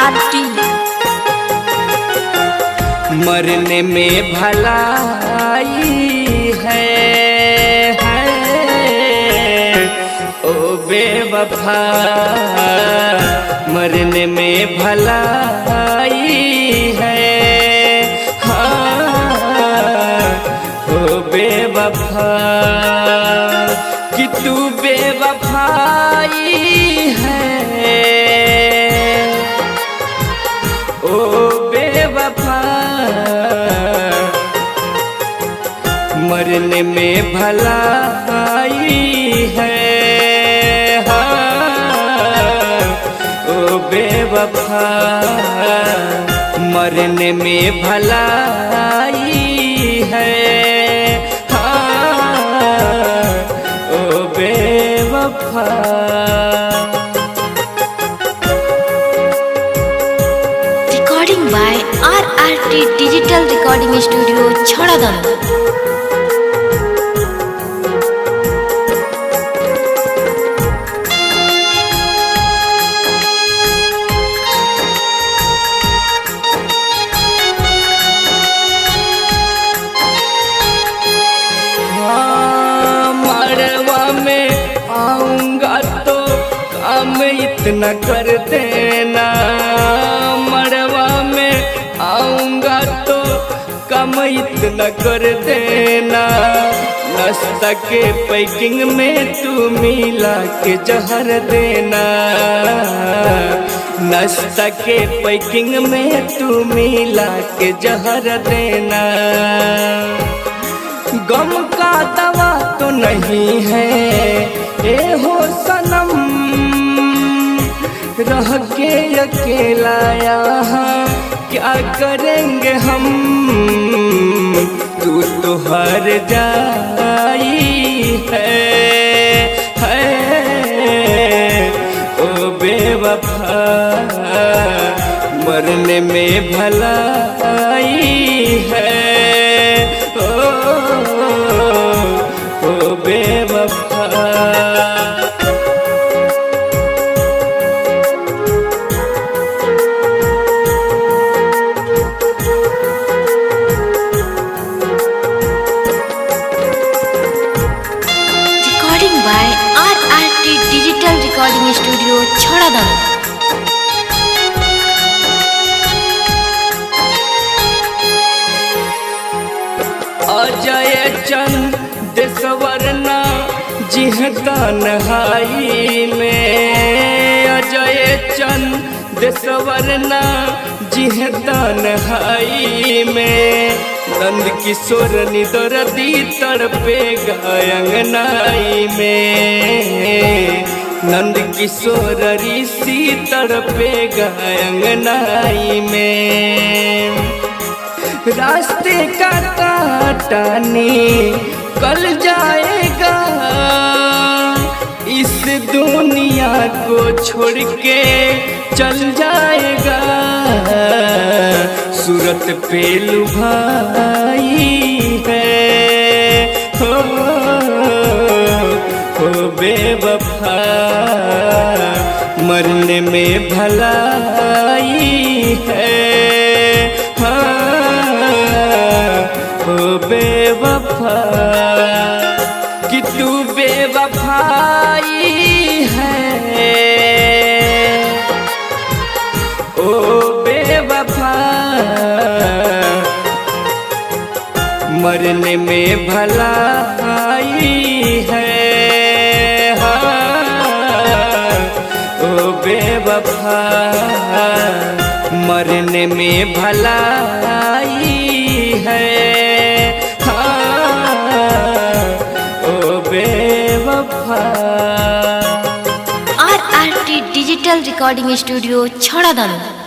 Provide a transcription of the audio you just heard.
RRT। मरने में भलाई है ओ बेवफा, मरने में भलाई है ओ बेवफा, कि तू बेवफाई है ओ बेवफा, मरने में भलाई है ओ बेवफा, मरने में भलाई है ओ बेवफा। Recording by RRT Digital Recording Studio, Chhadadanu। मरवा में आऊंगा तो काम इतना कर देना, मरवा में आऊंगा तो काम इतना कर देना, नाश्ता के पैकिंग में तू मिला के जहर देना, नाश्ता के पैकिंग में तू मिला के जहर देना। गम का दवा तो नहीं है ए हो सनम, रह के अकेला यहाँ क्या करेंगे हम, तू तो हार जाई है ओ बेवफा, मरने में भलाई है ओ बेवफा। Recording by RRT Digital Recording Studio, Chhadadanu। Ajay चंद देशवरना जिहता नहाई में, अजय चंद देशवरना जिहता नहाई में, नंद किशोर निदर्दी तड़पेगा अंगनाई में, नंद किशोर ऋषि तड़पेगा अंगनाई में। रास्ते का कांटा निकल जाएगा, इस दुनिया को छोड़ के चल जाएगा, सूरत पे लुभाई है हो बेवफा, मरने में भलाई है ओ बेवफा, कि तू बेवफाई है ओ बेवफा, मरने में भलाई है ओ बेवफा, मरने में भलाई है ओ बेवफा। RRT Digital Recording Studio, Chhadadanu।